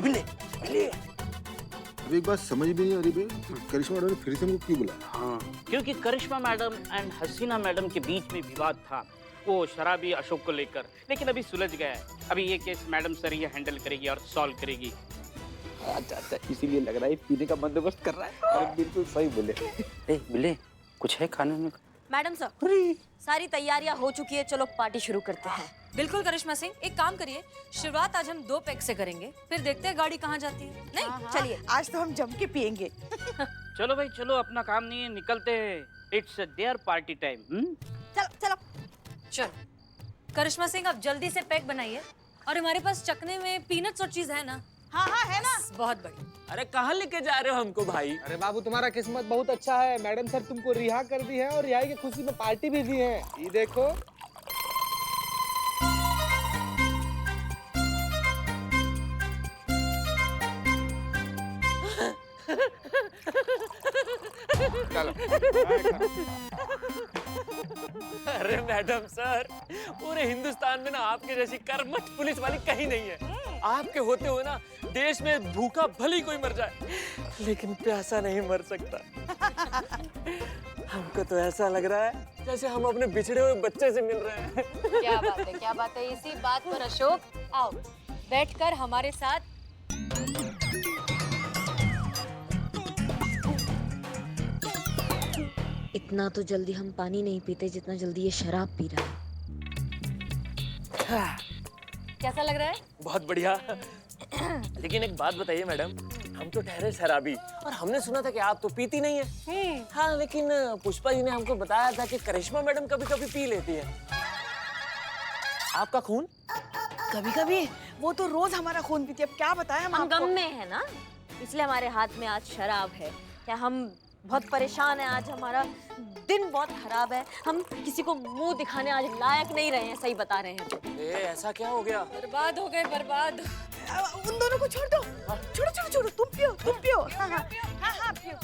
मिले मिले। अब एक बात समझ भी नहीं आ रही बे, करिश्मा मैडम ने फिर से हमको क्यों बुलाया? हाँ, क्योंकि करिश्मा मैडम एंड हसीना मैडम के बीच में विवाद था, वो शराबी अशोक को लेकर, लेकिन अभी सुलझ गया है। अभी ये केस मैडम सर ही हैंडल करेगी और सॉल्व करेगी। अच्छा, इसीलिए लग रहा है पीने का बंदोबस्त कर रहा है। और बिल्कुल सही बोले। ए मिले, कुछ है खाने में? मैडम सर, सारी तैयारियां हो चुकी है, चलो पार्टी शुरू करते हैं। बिल्कुल करिश्मा सिंह, एक काम करिए, शुरुआत आज हम 2 पैक से करेंगे, फिर देखते हैं गाड़ी कहाँ जाती है। नहीं, चलिए आज तो हम जम के पियेंगे। चलो भाई चलो, अपना काम नहीं है, निकलते हैं। It's there party time. चलो चलो। चलो करिश्मा सिंह, आप जल्दी से पैक बनाइए, और हमारे पास चखने में पीनट्स और चीज है ना? हाँ हाँ है ना। बहुत बढ़िया। अरे कहाँ लेके जा रहे हो हमको भाई? अरे बाबू, तुम्हारा किस्मत बहुत अच्छा है, मैडम सर तुमको रिहा कर दी है और रिहाई की खुशी में पार्टी भी दी है। ये देखो। चलो। अरे मैडम सर, पूरे हिंदुस्तान में ना आपके जैसी कर्मठ पुलिस वाली कहीं नहीं है। आपके होते हुए ना देश में भूखा भले ही कोई मर जाए, लेकिन प्यासा नहीं मर सकता। हमको तो ऐसा लग रहा है जैसे हम अपने बिछड़े हुए बच्चे से मिल रहे हैं। क्या बात है, क्या बात है। इसी बात पर अशोक, आओ बैठकर हमारे साथ। इतना तो जल्दी हम पानी नहीं पीते जितना जल्दी ये शराब पी रहा है। कैसा लग रहा है? बहुत बढ़िया। लेकिन एक बात बताइए मैडम, हम तो ठहरे शराबी और हमने सुना था कि आप तो पीती नहीं है। हाँ, लेकिन पुष्पा जी ने हमको बताया था कि करिश्मा मैडम कभी कभी पी लेती है। आपका खून? कभी कभी वो तो रोज हमारा खून पीती है। अब क्या बताएं हम गम में है ना, इसलिए हमारे हाथ में आज शराब है। क्या हम बहुत परेशान हैं आज, हमारा दिन बहुत खराब है, हम किसी को मुंह दिखाने आज लायक नहीं रहे हैं, सही बता रहे हैं। ऐसा क्या हो गया? बर्बाद हो गए, बर्बाद। उन दोनों को छोड़ दो। छोड़ो छोड़ो छोड़ो, तुम पियो तुम पियो। हाँ हाँ हाँ हाँ पियो।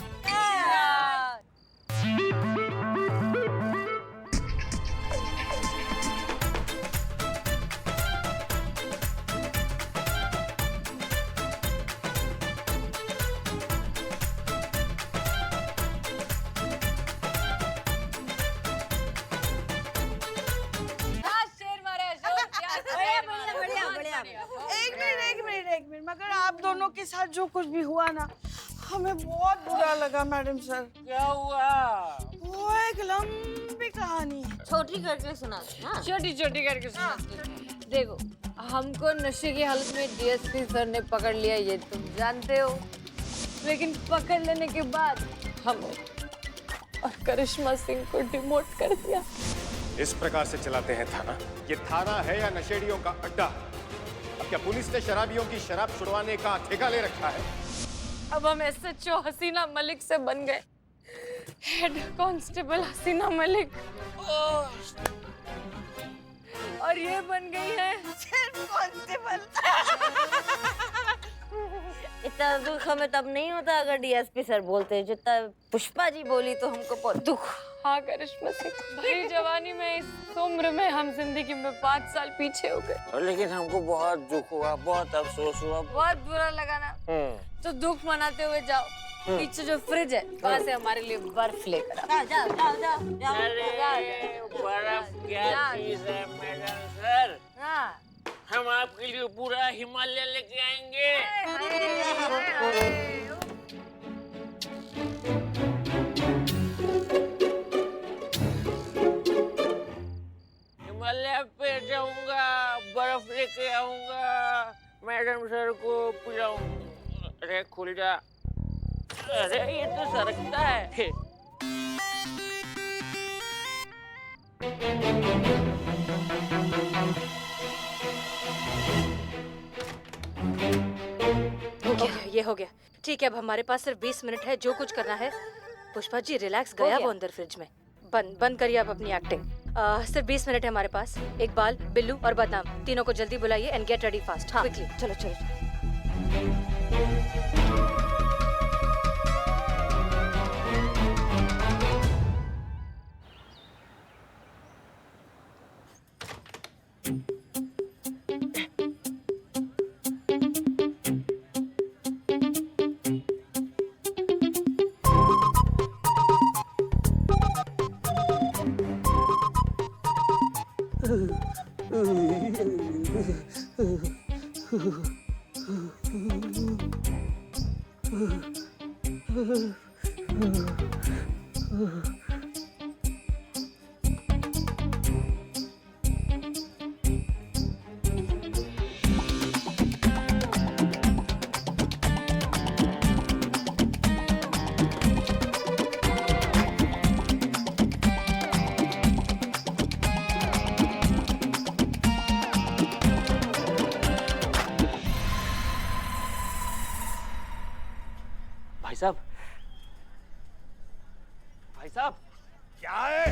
एक मिनट, मगर आप दोनों के साथ जो कुछ भी हुआ ना, हमें बहुत बुरा लगा मैडम सर। क्या हुआ? वो एक लंबी कहानी है। छोटी करके सुनाते हैं। छोटी छोटी करके सुनाती हूँ। देखो, हमको नशे की हालत में डीएसपी सर ने पकड़ लिया, ये तुम जानते हो। लेकिन पकड़ लेने के बाद हम और करिश्मा सिंह को डिमोट कर दिया। इस प्रकार से चलाते हैं थाना? ये थाना है या नशेड़ियों का अड्डा? अब क्या पुलिस ने शराबियों की शराब छुड़वाने का ठेका ले रखा है? अब हम एसएचओ हसीना मलिक से बन गए हेड कांस्टेबल हसीना मलिक, और ये बन गई है कांस्टेबल। इतना दुख हमें तब नहीं होता अगर डीएसपी सर बोलते, जितना पुष्पा जी बोली तो हमको बहुत दुख। हाँ करिश्मा सिंह, भरी जवानी में इस उम्र में हम जिंदगी में 5 साल पीछे हो गए। लेकिन हमको बहुत दुख हुआ, बहुत अफसोस हुआ, बहुत बुरा लगा ना। तो दुख मनाते हुए जाओ, पीछे जो फ्रिज है वहाँ से हमारे लिए बर्फ लेकर आओ। जाओ जाओ जाओ जाओ। बर्फ क्या चीज है मैडम सर? हाँ, हम आपके लिए पूरा हिमालय लेके आएंगे। हिमालय पे जाऊंगा, बर्फ लेके आऊंगा, मैडम सर को पिलाऊंगा। अरे खुल जा। अरे ये तो सरकता है। हो गया, ये हो गया। ठीक है, अब हमारे पास सिर्फ 20 मिनट है, जो कुछ करना है। पुष्पा जी रिलैक्स, गया वो अंदर फ्रिज में। बंद करिए आप अपनी एक्टिंग। सिर्फ 20 मिनट है हमारे पास। इकबाल, बिल्लू और बदनाम तीनों को जल्दी बुलाइए एंड गेट रेडी फास्ट। हाँ क्विकली, चलो चलो। भाई साहब, भाई साहब, क्या है?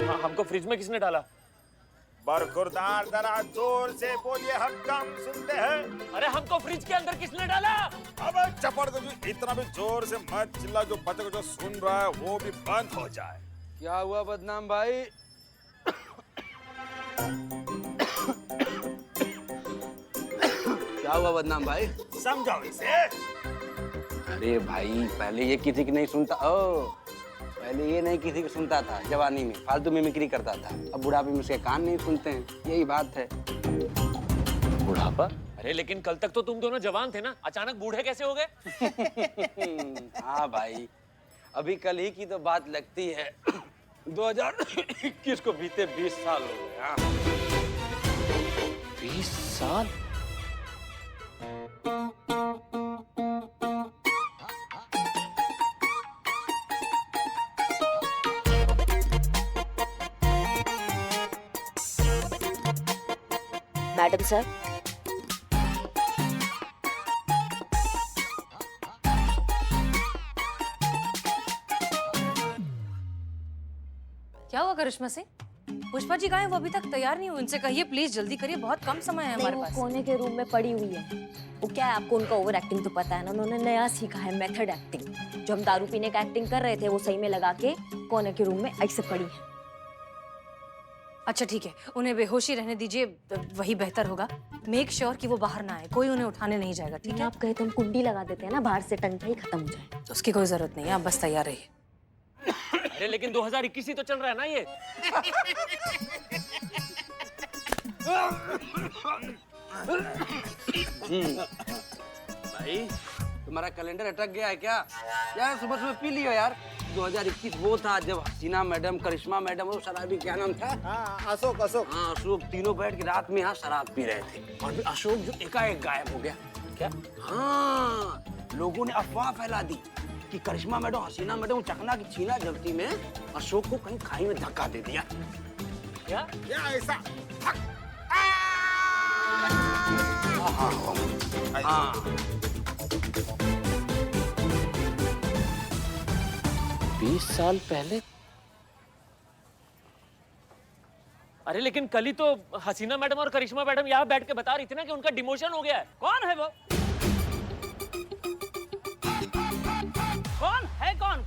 हाँ, हमको फ्रिज में किसने डाला? बरखुरदार जरा जोर से बोलिए, हम सुनते हैं। अरे हमको फ्रिज के अंदर किसने डाला? अब चपड़ दो, इतना भी जोर से मत चिल्ला, जो बच्चे को जो सुन रहा है वो भी बंद हो जाए। क्या हुआ बदनाम भाई? क्या हुआ बदनाम भाई? समझाओ इसे। अरे भाई, पहले ये किसी की नहीं सुनता। ओ, पहले ये नहीं किसी की सुनता था, जवानी में फालतू मिमिक्री करता था। अब बुढ़ापे में उसके कान नहीं सुनते हैं, यही बात है। बुढ़ापा? अरे लेकिन कल तक तो तुम दोनों जवान थे ना, अचानक बूढ़े कैसे हो गए? हाँ भाई, अभी कल ही की तो बात लगती है। 2021 को बीते 20 साल हो गए। हाँ, 20 साल? मैडम सर, क्या हुआ करिश्मा सिंह? पुष्पा जी कहाँ हैं? वो अभी तक तैयार नहीं हुए। उनसे कहिए प्लीज जल्दी करिए, बहुत कम समय है हमारे वो पास। कोने के रूम में पड़ी हुई है। वो क्या है, आपको उनका ओवर एक्टिंग तो पता है ना, उन्होंने नया सीखा है मेथड एक्टिंग। जो हम दारू पीने का एक्टिंग कर रहे थे वो सही में लगा के कोने के रूम में ऐसे पड़ी है। अच्छा ठीक है, उन्हें बेहोशी रहने दीजिए, वही बेहतर होगा। मेक श्योर कि वो बाहर ना आए, कोई उन्हें उठाने नहीं जाएगा, ठीक है? आप कहे तो हम कुंडी लगा देते हैं ना, बाहर से टंटा ही खत्म हो जाए। तो उसकी कोई जरूरत नहीं है, आप बस तैयार रहिए। अरे लेकिन 2021 ही तो चल रहा है ना ये। भाई तुम्हारा कैलेंडर अटक गया है क्या? यार सुबह सुबह पी लियो यार। 2021 वो था जब हसीना मैडम, करिश्मा मैडम और शराबी क्या नाम था? हाँ, अशोक अशोक। हाँ, अशोक तीनों बैठ के रात में यहाँ शराब पी रहे थे। और फिर अशोक जो एकाएक गायब हो गया। क्या? हाँ, लोगों ने अफवाह फैला दी कि करिश्मा मैडम, हसीना मैडम चकना की छीना जलती में अशोक को कहीं खाई में धक्का दे दिया। क्या? क्या ऐसा? हाँ, 20 साल पहले? अरे लेकिन कल ही तो हसीना मैडम और करिश्मा मैडम यहाँ बैठ के बता रही थी ना कि उनका डिमोशन हो गया है। कौन है वो?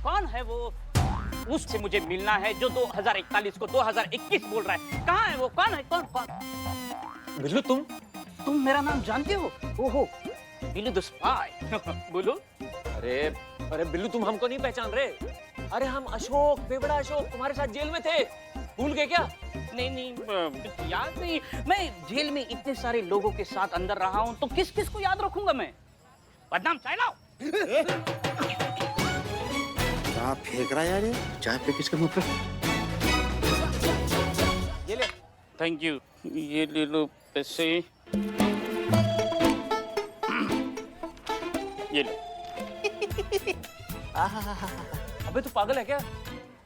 कौन है वो? उससे मुझे मिलना है जो 2041 को 2021 बोल रहा है। कहाँ है वो? कौन है? कौन? बिल्लू, तुम मेरा नाम जानते हो? ओहो, बिल्लू द स्पाई। बोलो। अरे बिल्लू, तुम हमको नहीं पहचान रहे? अरे हम अशोक, बेवड़ा अशोक, तुम्हारे साथ जेल में थे, भूल गए क्या? नहीं, याद नहीं। मैं जेल में इतने सारे लोगों के साथ अंदर रहा हूँ, तो किस किस को याद रखूंगा मैं? बदनाम चाय लाओ। क्या फेंक रहा है यार ये? चाय पे किसके मुंह पे? ये ले। थैंक यू, ये ले लो पैसे। ये लो। अबे तू पागल है क्या?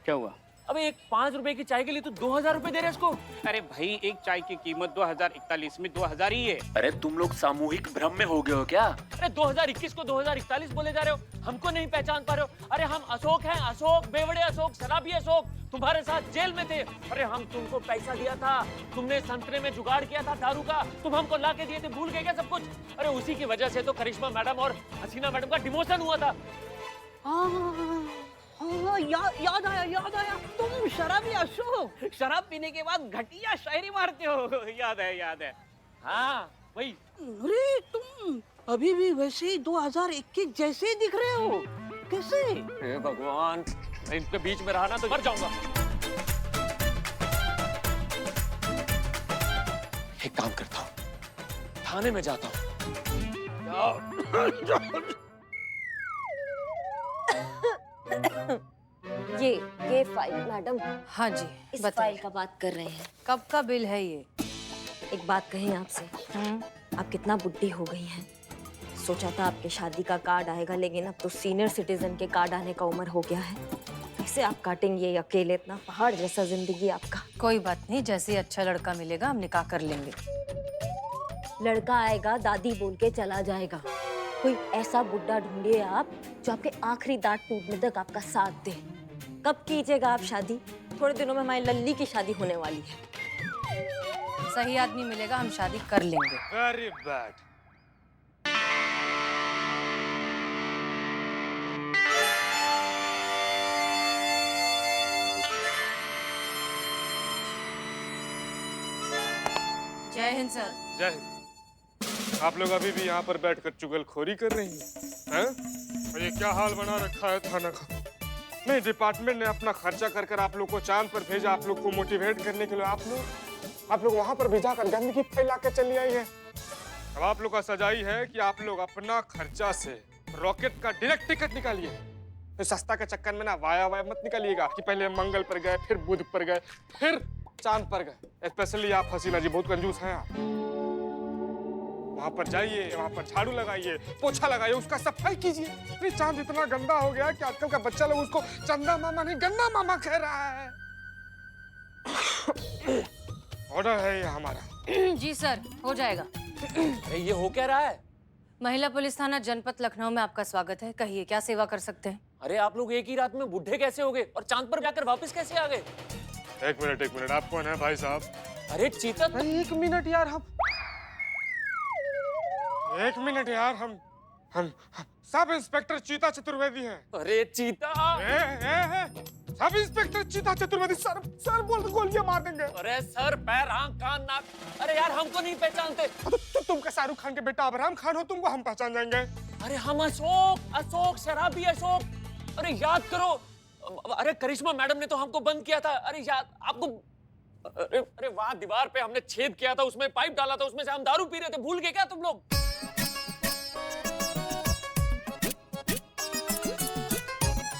क्या हुआ? अबे एक 5 रुपए की चाय के लिए तू 2000 रुपए दे रहे इसको? अरे भाई, एक चाय की कीमत 2041 में 2000 ही है। अरे तुम लोग सामूहिक भ्रम में हो गए हो क्या? अरे 2021 को 2041 बोले जा रहे हो, हमको नहीं पहचान पा रहे हो? अरे हम अशोक हैं, अशोक, बेवड़े अशोक, शराबी अशोक, तुम्हारे साथ जेल में थे। अरे हम तुमको पैसा दिया था, तुमने संतरे में जुगाड़ किया था दारू का, तुम हमको ला के दिए थे, भूल गए क्या सब कुछ? अरे उसी की वजह से तो करिश्मा मैडम और हसीना मैडम का डिमोशन हुआ था। हाँ, याद आया। तुम शराबी अशोक, शराब पीने के बाद घटिया शायरी मारते हो। याद है। हाँ वही। अरे तुम अभी भी वैसे ही 2021 जैसे ही दिख रहे हो। कैसे? हे भगवान, मैं इनके बीच में रहा ना तो मर जाऊंगा। एक काम करता हूँ, थाने में जाता हूँ। ये फाइल मैडम, हाँ जी, इस बताइए। फाइल का बात कर रहे हैं। कब का बिल है ये? एक बात कहें आपसे, आप कितना बुढ़ी हो गई हैं। सोचा था आपके शादी का कार्ड आएगा, लेकिन अब तो सीनियर सिटीजन के कार्ड आने का उम्र हो गया है। कैसे आप काटेंगे ये अकेले इतना पहाड़ जैसा जिंदगी आपका? कोई बात नहीं, जैसे ही अच्छा लड़का मिलेगा हम निकाह कर लेंगे। लड़का आएगा दादी बोल के चला जाएगा। कोई ऐसा बुड्ढा ढूंढिए आप जो आपके आखिरी दांत टूटने तक आपका साथ दे। कब कीजिएगा आप शादी? थोड़े दिनों में हमारी लल्ली की शादी होने वाली है। सही आदमी मिलेगा, हम शादी कर लेंगे। Very bad. जय हिंद सर। जय हिंद। आप लोग अभी भी यहाँ पर बैठकर चुगलखोरी कर रही हैं? और ये क्या हाल बना रखा है थाना का? नहीं, डिपार्टमेंट ने अपना खर्चा कर कर आप लोग को चांद पर भेजा, आप लोग को मोटिवेट करने के लिए। आप लोग वहाँ पर भेजा कर गंदगी फैला के चली आई है। अब आप लोग का सजाई है कि आप लोग अपना खर्चा से रॉकेट का डायरेक्ट टिकट निकालिए। तो सस्ता के चक्कर में ना वाया मत निकालिएगा कि पहले मंगल पर गए, फिर बुध पर गए, फिर चांद पर गए। स्पेशली आप हसीना जी बहुत कंजूस हैं आप। वहां पर जाइए, वहां पर झाड़ू लगाइए, पोछा लगाइए, उसका सफाई कीजिए। नहीं, चांद इतना गंदा हो गया कि आजकल का बच्चा लोग उसको चंदा मामा नहीं गंदा मामा कह रहा है। ऑर्डर है ये हमारा। जी सर, हो जाएगा। अरे ये हो क्या रहा है? महिला पुलिस थाना जनपद लखनऊ में आपका स्वागत है। कहिए क्या सेवा कर सकते हैं? अरे आप लोग एक ही रात में बुढ़े कैसे हो गए और चांद पर जाकर वापस कैसे आ गए? एक मिनट, आप कौन है भाई साहब? अरे चीता, अरे एक मिनट यार, हम सब इंस्पेक्टर चीता चतुर्वेदी हैं। अरे चीता, सब इंस्पेक्टर चीता चतुर्वेदी। सर बोल गोलियां मार देंगे। अरे सर, पैर, आंख, कान, नाक, अरे यार हमको नहीं पहचानते। तुम का शाहरुख खान के बेटा अब्राहम खान हो, तुमको हम पहचान जाएंगे। अरे हम अशोक शराबी अशोक। अरे याद करो, अरे करिश्मा मैडम ने तो हमको बंद किया था। अरे याद आपको? अरे वहां दीवार पे हमने छेद किया था, उसमें पाइप डाला था, उसमें से हम दारू पी रहे थे। भूल गए क्या तुम लोग?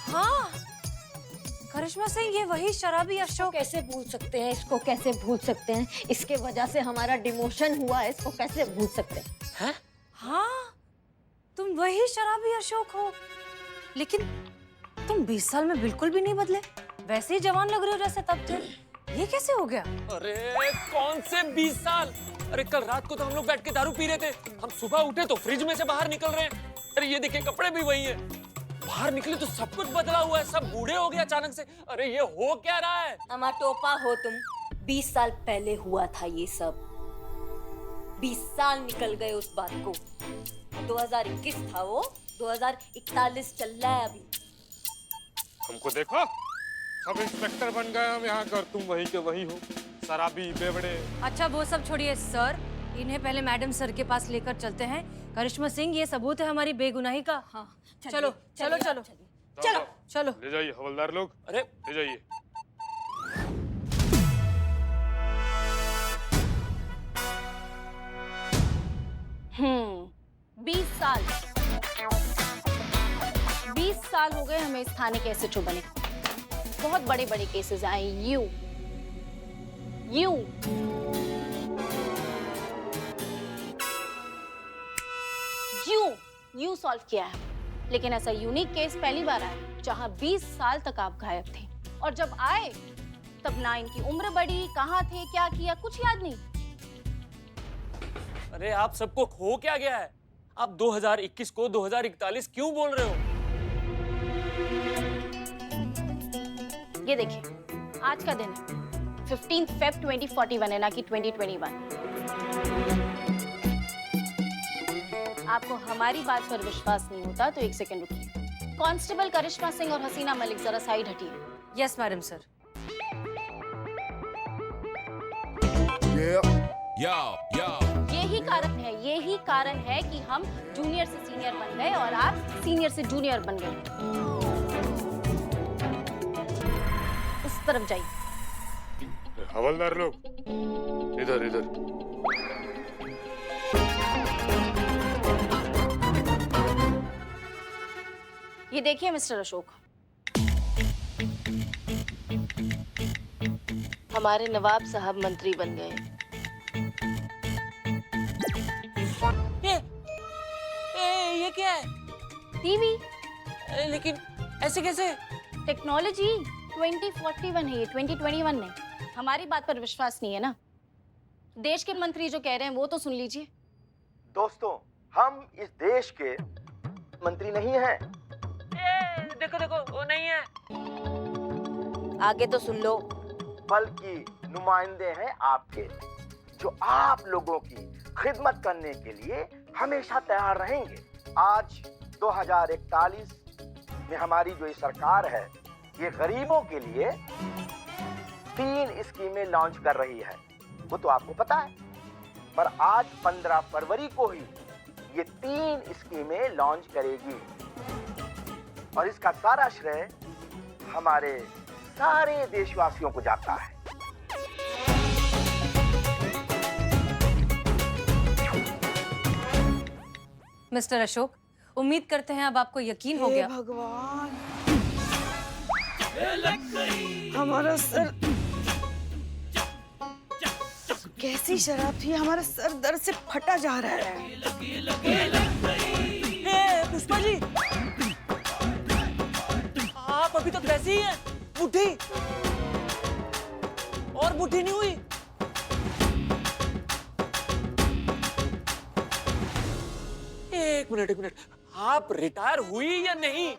हाँ, करिश्मा सिंह, ये वही शराबी अशोक। कैसे भूल सकते हैं इसको? कैसे भूल सकते हैं? इसके वजह से हमारा डिमोशन हुआ है, इसको कैसे भूल सकते हैं? हाँ, तुम वही शराबी अशोक हो। लेकिन तुम 20 साल में बिल्कुल भी नहीं बदले, वैसे ही जवान लग रहे हो जैसे तब थे। ये कैसे हो गया? अरे कौन से 20 साल? अरे कल रात को तो हम लोग बैठ के दारू पी रहे थे। हम सुबह उठे तो फ्रिज में से बाहर निकल रहे हैं। अरे ये देखिए, कपड़े भी वही हैं। बाहर निकले तो सब कुछ बदला हुआ है, सब बूढ़े हो गए अचानक से। अरे ये हो क्या रहा है? टमाटोपा हो तुम। 20 साल पहले हुआ था ये सब। 20 साल निकल गए उस बात को। 2021 था वो, 2041 चल रहा है अभी। हमको देखो, सब इंस्पेक्टर बन गए हम यहाँ कर, तुम वही के वही हो, शराबी बेवड़े। अच्छा वो सब छोड़िए सर, इन्हें पहले मैडम सर के पास लेकर चलते हैं। करिश्मा सिंह, ये सबूत है हमारी बेगुनाही का। हाँ, चलो चलो चलो चलो चलो। ले जाइए हवलदार लोग, अरे ले जाइए। हम्म, 20 साल हो गए हमें इस थाने के एसएचओ बने। बहुत बड़े बड़े केसेस आए। यू सॉल्व किया है, लेकिन ऐसा यूनिक केस पहली बार आया जहां 20 साल तक आप गायब थे, और जब आए तब ना इनकी उम्र बढ़ी, कहाँ थे, क्या किया, कुछ याद नहीं। अरे आप सबको खो क्या गया है? आप 2021 को 2041 क्यों बोल रहे हो? ये देखिए, आज का दिन है 15 Feb 2041 है, ना कि 2021। आपको हमारी बात पर विश्वास नहीं होता तो एक सेकंड रुकिए। कांस्टेबल करिश्मा सिंह और हसीना मलिक जरा साइड हटिए। Yes madam sir. ये यही कारण है कि हम जूनियर से सीनियर बन गए और आप सीनियर से जूनियर बन गए। उस तरफ जाइए। हवलदार लोग इधर इधर। ये देखिए मिस्टर अशोक, हमारे नवाब साहब मंत्री बन गए। ये क्या है? टीवी। लेकिन ऐसे कैसे? टेक्नोलॉजी 2041 है ये, 2021 नहीं। हमारी बात पर विश्वास नहीं है ना? देश के मंत्री जो कह रहे हैं वो तो सुन लीजिए। दोस्तों, हम इस देश के मंत्री नहीं हैं। देखो देखो, वो नहीं है। आगे तो सुन लो। बल्कि नुमाइंदे हैं आपके, जो आप लोगों की खिदमत करने के लिए हमेशा तैयार रहेंगे। आज 2041 में हमारी जो ये सरकार है, ये गरीबों के लिए 3 स्कीमें लॉन्च कर रही है। वो तो आपको पता है, पर आज 15 फरवरी को ही ये 3 स्कीमें लॉन्च करेगी और इसका सारा श्रेय हमारे सारे देशवासियों को जाता है। मिस्टर अशोक, उम्मीद करते हैं अब आपको यकीन हो गया। भगवान, हमारा सर, कैसी शराब थी, हमारा सर दर्द से फटा जा रहा है। पुष्पा जी, आप अभी तक वैसे ही हैं। बुढ़ी और बुढ़ी नहीं हुई। एक मिनट, आप रिटायर हुई या नहीं?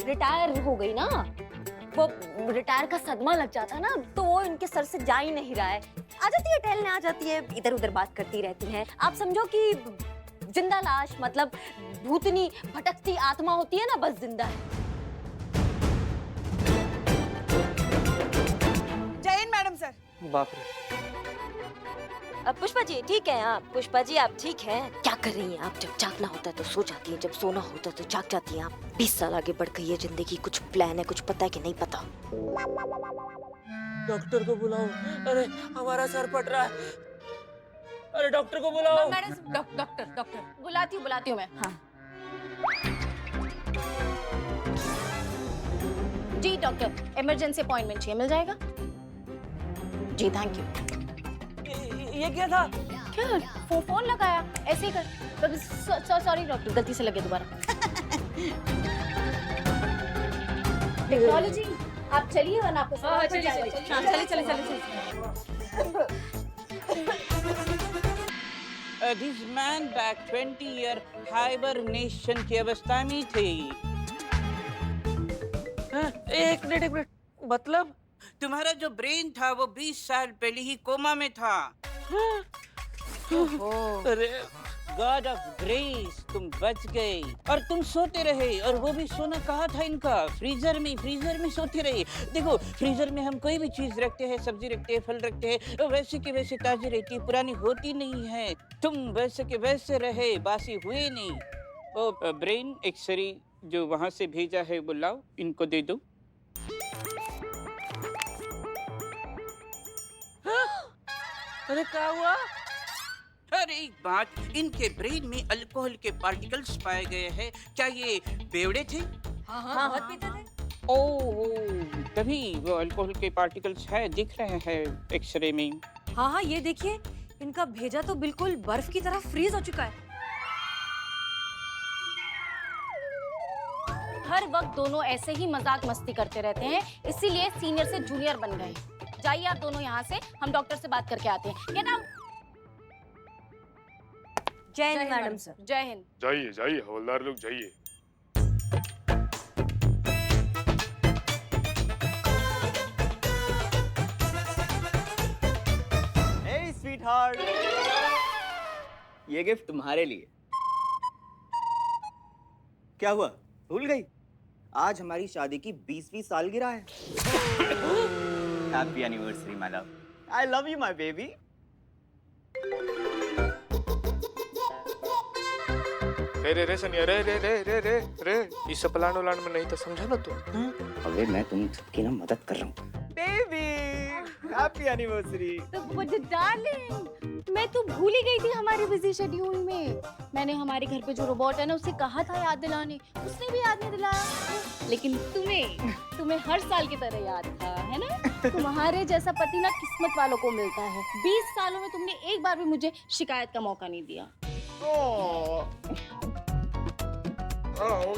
रिटायर हो गई ना। वो रिटायर का सदमा लग जाता ना, तो वो इनके सर से जा ही नहीं रहा है। आ जाती है टहलने, आ जाती है, इधर उधर बात करती रहती है। आप समझो कि जिंदा लाश, मतलब भूतनी भटकती आत्मा होती है ना, बस जिंदा है। जय हिंद मैडम सर। बाप रे। पुष्पा जी ठीक है आप? पुष्पा जी आप ठीक हैं? क्या कर रही हैं आप? जब जागना होता है तो सो जाती हैं, जब सोना होता है तो जाग जाती हैं आप। 20 साल आगे बढ़ गई है जिंदगी। कुछ प्लान है, कुछ पता है कि नहीं पता? डॉक्टर को बुलाओ। अरे हमारा सर फट रहा है। अरे डॉक्टर को बुलाओ। मैडम, डॉक्टर बुलाती हूँ मैं। हाँ जी डॉक्टर, इमरजेंसी अपॉइंटमेंट चाहिए, मिल जाएगा जी? Thank you. ये क्या था? क्या फोन लगाया ऐसे ही कर। सॉरी डॉक्टर, गलती से लगे दोबारा। टेक्नोलॉजी, आप चलिए वरना आपको चलिए। This man back 20 year hibernation की अवस्था में थे। एक मिनट, मतलब तुम्हारा जो ब्रेन था वो 20 साल पहले ही कोमा में था। अरे गॉड ऑफ ग्रेस, तुम बच गए। और तुम सोते रहे, और वो भी सोना कहाँ था इनका? फ्रीजर में सोते रहे। देखो, फ्रीजर में हम कोई भी चीज रखते हैं, सब्जी रखते हैं, फल रखते हैं, वैसे के वैसे ताजी रहती है, पुरानी होती नहीं है। तुम वैसे के वैसे रहे, बासी हुए नहीं। ओ ब्रेन एक्सरे जो वहां से भेजा है वो लाओ, इनको दे दो। अरे क्या हुआ? अरे एक बात, इनके ब्रेन में अल्कोहल के पार्टिकल्स पाए गए हैं। क्या ये बेवड़े थे? हाँ, बहुत पीते थे। ओह, तभी वो अल्कोहल के पार्टिकल्स है, दिख रहे हैं एक्सरे में। हाँ, ये देखिए, इनका भेजा तो बिल्कुल बर्फ की तरह फ्रीज हो चुका है। हर वक्त दोनों ऐसे ही मजाक मस्ती करते रहते हैं, इसीलिए सीनियर से जूनियर बन गए। जाइए आप दोनों यहाँ से, हम डॉक्टर से बात करके आते हैं। Get out. जय हिंद मैडम सर। जय हिंद। जाइए हवलदार लोग जाइए। Hey sweetheart, ये गिफ्ट तुम्हारे लिए। क्या हुआ, भूल गई? आज हमारी शादी की 20वीं सालगिरह है। Happy anniversary my love. I love you, my baby. रे सनिया रे रे रे रे रे रे इस प्लान उलान में नहीं तो समझा ना तू। अबे मैं तुम सबकी ना मदद कर रहा हूँ। Baby, happy anniversary. तो डार्लिंग, मैं तो भूल ही गई थी हमारे बिजी शेड्यूल में। मैंने हमारे घर पे जो रोबोट है ना उससे कहा था याद दिलाने, उसने भी याद नहीं दिलाया। लेकिन तुम्हें हर साल की तरह याद था, है ना? तुम्हारे जैसा पति ना किस्मत वालों को मिलता है। 20 सालों में तुमने एक बार भी मुझे शिकायत का मौका नहीं दिया। हाँ हो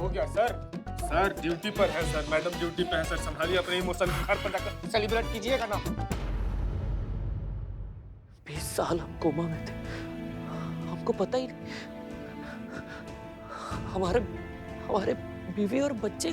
गया सर ड्यूटी पर है सर, मैडम ड्यूटी पे है सर, संभालिए अपने इमोशन, घर पर जाकर सेलिब्रेट कीजिएगा ना। 20 साल हम कोमा में थे, हमको पता ही नहीं। हमारे बीवी और बच्चे